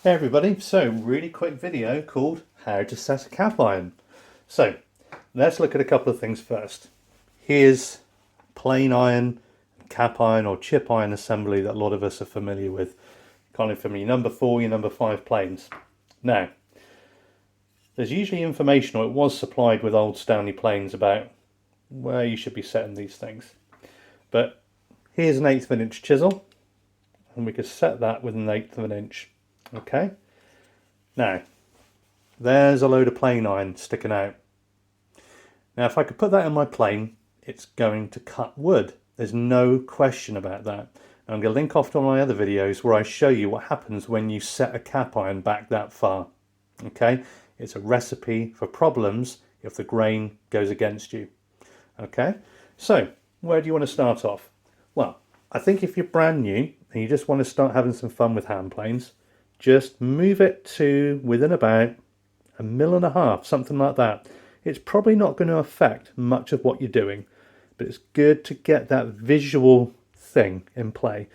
Hey everybody, so really quick video called how to set a cap iron. So let's look at a couple of things first. Here's plain iron, cap iron or chip iron assembly that a lot of us are familiar with. Kind of from your number 4, your number 5 planes. Now, there's usually information, or it was supplied with old Stanley planes, about where you should be setting these things. But here's an 1/8 of an inch chisel, and we could set that with an 1/8 of an inch. Okay, now there's a load of plane iron sticking out. Now if I could put that in my plane, it's going to cut wood. There's no question about that. And I'm going to link off to my other videos where I show you what happens when you set a cap iron back that far. Okay, it's a recipe for problems if the grain goes against you. Okay, so where do you want to start off? Well, I think if you're brand new and you just want to start having some fun with hand planes, just move it to within about 1.5 mil, something like that. It's probably not going to affect much of what you're doing, but it's good to get that visual thing in play.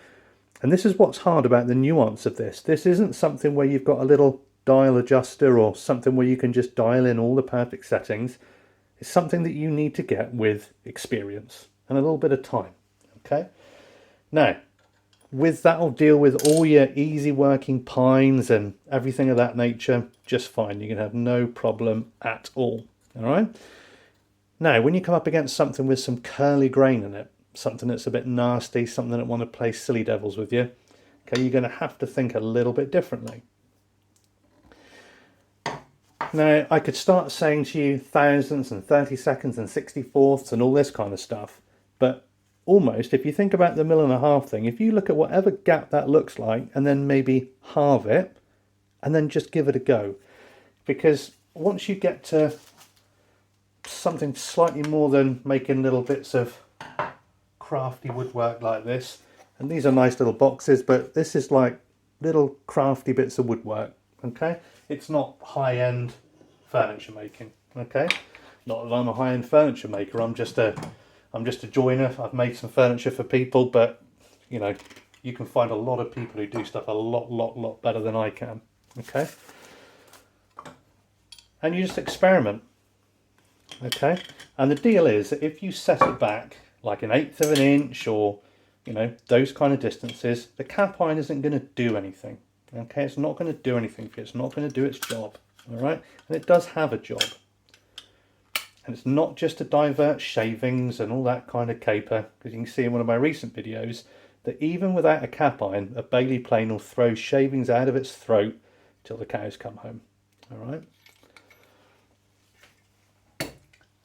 And this is what's hard about the nuance of this. This isn't something where you've got a little dial adjuster or something where you can just dial in all the perfect settings. It's something that you need to get with experience and a little bit of time. Okay, now with that, I'll deal with all your easy working pines and everything of that nature just fine. You can have no problem at all. All right. Now, when you come up against something with some curly grain in it, something that's a bit nasty, something that want to play silly devils with you, okay, you're going to have to think a little bit differently. Now, I could start saying to you thousandths and 30 seconds and 64ths and all this kind of stuff, but almost, if you think about the 1.5 mil thing, if you look at whatever gap that looks like and then maybe halve it and then just give it a go. Because once you get to something slightly more than making little bits of crafty woodwork like this, and these are nice little boxes, but this is like little crafty bits of woodwork, okay? It's not high-end furniture making, okay? Not that I'm a high-end furniture maker, I'm just a joiner. I've made some furniture for people, but you know, you can find a lot of people who do stuff a lot better than I can. Okay, and you just experiment. Okay, and the deal is that if you set it back like 1/8 of an inch or you know those kind of distances, the cap iron isn't going to do anything. Okay, it's not going to do anything for you. It's not going to do its job. All right, and it does have a job. And it's not just to divert shavings and all that kind of caper, because you can see in one of my recent videos that even without a cap iron, a Bailey plane will throw shavings out of its throat till the cows come home. All right.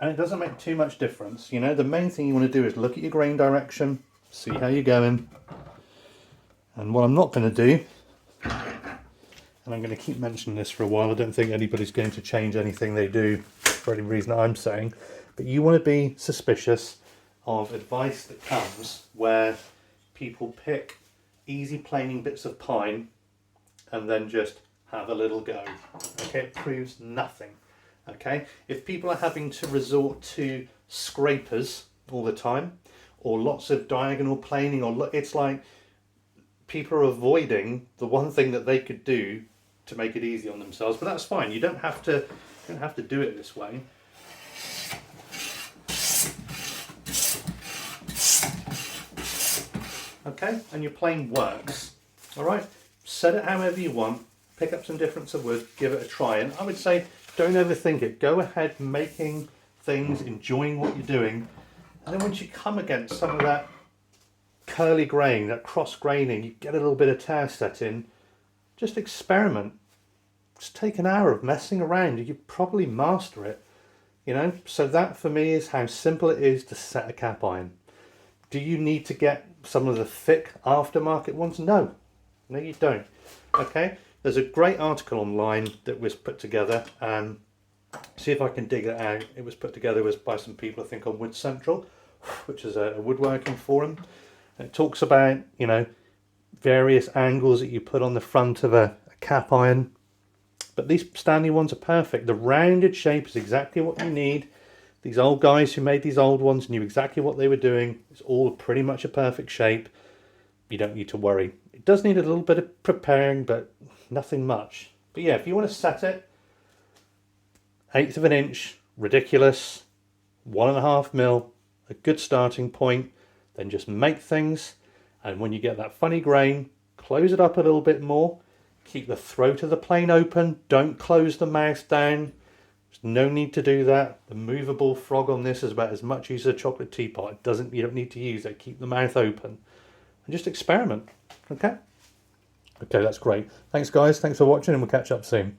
And it doesn't make too much difference. You know, the main thing you want to do is look at your grain direction, see how you're going. And what I'm not going to do, and I'm going to keep mentioning this for a while, I don't think anybody's going to change anything they do for any reason I'm saying, but you want to be suspicious of advice that comes where people pick easy planing bits of pine and then just have a little go. Okay, it proves nothing. Okay, if people are having to resort to scrapers all the time or lots of diagonal planing, or it's like people are avoiding the one thing that they could do to make it easy on themselves. But that's fine. You don't have to do it this way. Okay, and your plane works. All right, set it however you want. Pick up some difference of wood, give it a try, and I would say don't overthink it. Go ahead making things, enjoying what you're doing, and then once you come against some of that curly grain, that cross graining, you get a little bit of tear set in, just experiment. Just take an hour of messing around, you could probably master it, you know. So that for me is how simple it is to set a cap iron. Do you need to get some of the thick aftermarket ones? No, you don't. Okay, there's a great article online that was put together, see if I can dig it out. It was put together by some people I think on Wood Central, which is a woodworking forum. And it talks about, you know, various angles that you put on the front of a cap iron. But these Stanley ones are perfect. The rounded shape is exactly what you need. These old guys who made these old ones knew exactly what they were doing. It's all pretty much a perfect shape. You don't need to worry. It does need a little bit of preparing, but nothing much. But yeah, if you want to set it, 1/8 of an inch, ridiculous, 1.5 mil, a good starting point. Then just make things, and when you get that funny grain, close it up a little bit more. Keep the throat of the plane open. Don't close the mouth down. There's no need to do that. The movable frog on this is about as much use as a chocolate teapot. You don't need to use it. Keep the mouth open and just experiment. Okay, that's great. Thanks guys, thanks for watching, and we'll catch up soon.